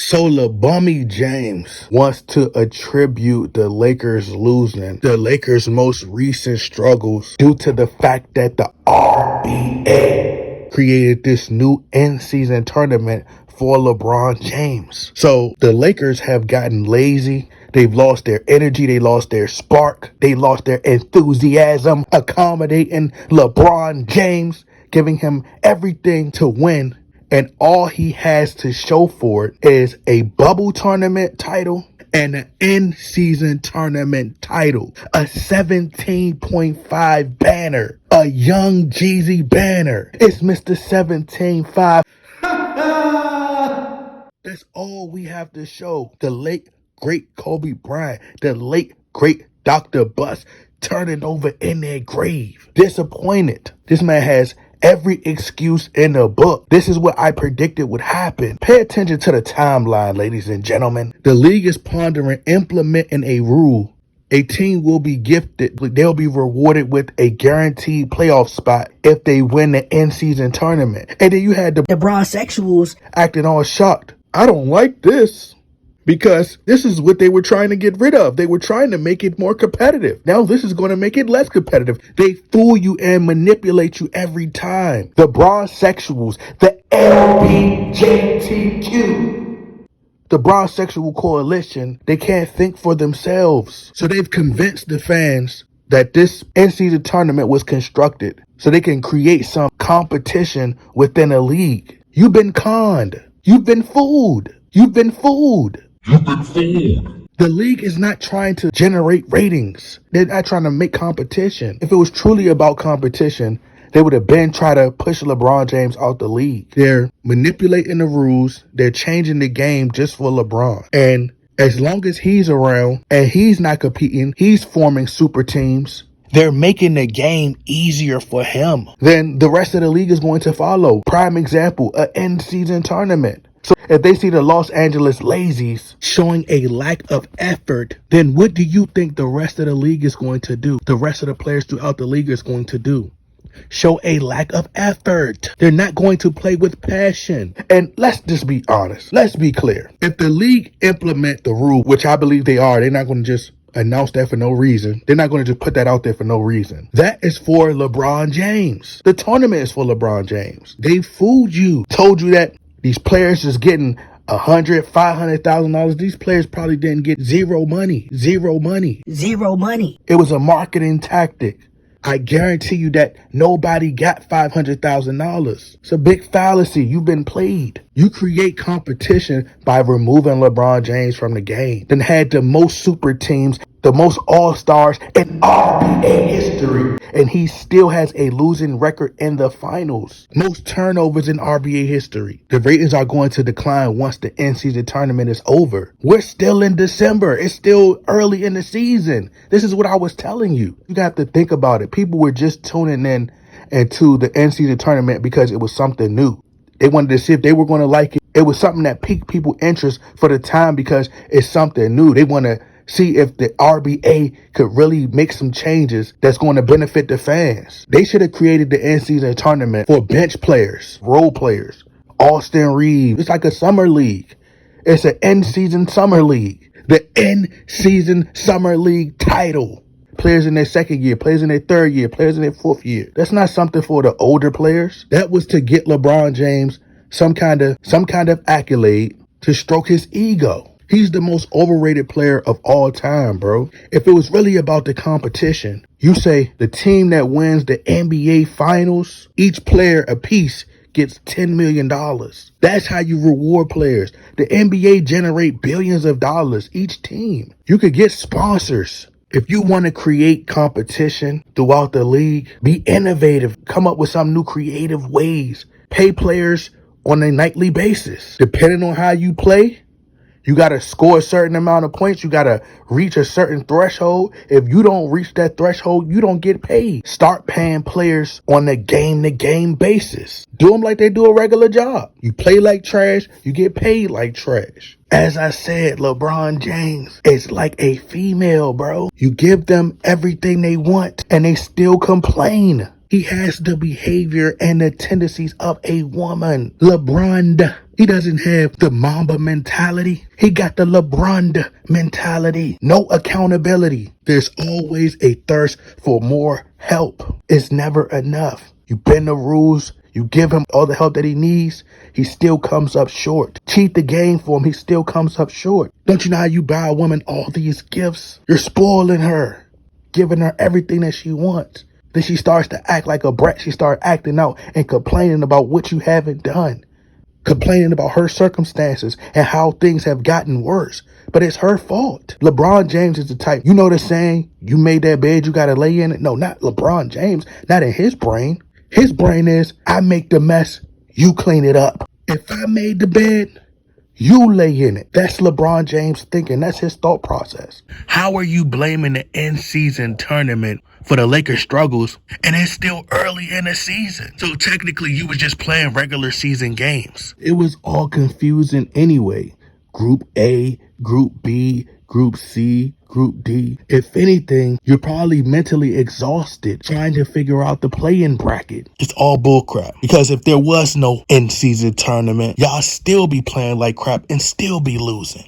So LeBron James wants to attribute the Lakers losing the Lakers' most recent struggles due to the fact that the RBA created this new in-season tournament for LeBron James. So the Lakers have gotten lazy. They've lost their energy. They lost their spark. They lost their enthusiasm accommodating LeBron James, giving him everything to win. And all he has to show for it is a bubble tournament title and an in-season tournament title, a 17.5 banner, a Young Jeezy banner. It's Mr. 17.5. That's all we have to show. The late, great Kobe Bryant, the late, great Dr. Bus turning over in their grave. Disappointed. This man has every excuse in the book. This is what I predicted would happen. Pay attention to the timeline, ladies and gentlemen. The league is pondering implementing a rule. A team will be gifted, they'll be rewarded with a guaranteed playoff spot if they win the in-season tournament. And then you had the bronsexuals acting all shocked. I don't like this. Because this is what they were trying to get rid of. They were trying to make it more competitive. Now this is going to make it less competitive. They fool you and manipulate you every time. The bronsexuals, the LBJTQ, the bronsexual coalition, they can't think for themselves. So they've convinced the fans that this in-season tournament was constructed so they can create some competition within a league. You've been conned. You've been fooled. You've been fooled. The league is not trying to generate ratings. They're not trying to make competition. If it was truly about competition, they would have been trying to push LeBron James out the league. They're manipulating the rules. They're changing the game just for LeBron. And as long as he's around and he's not competing, he's forming super teams. They're making the game easier for him. Then the rest of the league is going to follow. Prime example, an end-season tournament. So if they see the Los Angeles Lazies showing a lack of effort, then what do you think the rest of the league is going to do? The rest of the players throughout the league is going to do? Show a lack of effort. They're not going to play with passion. And let's just be honest. Let's be clear. If the league implement the rule, which I believe they are, they're not going to just announce that for no reason. They're not going to just put that out there for no reason. That is for LeBron James. The tournament is for LeBron James. They fooled you. Told you that these players is getting $100,000, $500,000. These players probably didn't get zero money. Zero money. Zero money. It was a marketing tactic. I guarantee you that nobody got $500,000. It's a big fallacy. You've been played. You create competition by removing LeBron James from the game. Then had the most super teams, the most all-stars in RBA history. And he still has a losing record in the finals. Most turnovers in RBA history. The ratings are going to decline once the in-season tournament is over. We're still in December. It's still early in the season. This is what I was telling you. You got to think about it. People were just tuning in into the in-season tournament because it was something new. They wanted to see if they were going to like it. It was something that piqued people's interest for the time because it's something new. They want to see if the RBA could really make some changes that's going to benefit the fans. They should have created the in-season tournament for bench players, role players. Austin Reeves. It's like a summer league. It's an in-season summer league. The in-season summer league title. Players in their second year, players in their third year, players in their fourth year. That's not something for the older players. That was to get LeBron James some kind of accolade to stroke his ego. He's the most overrated player of all time, bro. If it was really about the competition, you say the team that wins the NBA finals, each player a piece gets $10 million. That's how you reward players. The NBA generate billions of dollars each team. You could get sponsors. If you want to create competition throughout the league, be innovative, come up with some new creative ways. Pay players on a nightly basis. Depending on how you play, you got to score a certain amount of points. You got to reach a certain threshold. If you don't reach that threshold, you don't get paid. Start paying players on a game-to-game basis. Do them like they do a regular job. You play like trash, you get paid like trash. As I said, LeBron James is like a female, bro. You give them everything they want and they still complain. He has the behavior and the tendencies of a woman. LeBron, he doesn't have the Mamba mentality. He got the LeBron mentality. No accountability. There's always a thirst for more help. It's never enough. You bend the rules. You give him all the help that he needs. He still comes up short. Cheat the game for him. He still comes up short. Don't you know how you buy a woman all these gifts? You're spoiling her, giving her everything that she wants. Then she starts to act like a brat. She starts acting out and complaining about what you haven't done. Complaining about her circumstances and how things have gotten worse. But it's her fault. LeBron James is the type, you know the saying, you made that bed, you got to lay in it. No, not LeBron James. Not in his brain. His brain is, I make the mess, you clean it up. If I made the bed, you lay in it. That's LeBron James thinking. That's his thought process. How are you blaming the in-season tournament for the Lakers' struggles, and it's still early in the season? So technically, you were just playing regular season games. It was all confusing anyway. Group A, Group B, Group C, Group D. If anything, you're probably mentally exhausted trying to figure out the play-in bracket. It's all bullcrap. Because if there was no in-season tournament, y'all still be playing like crap and still be losing.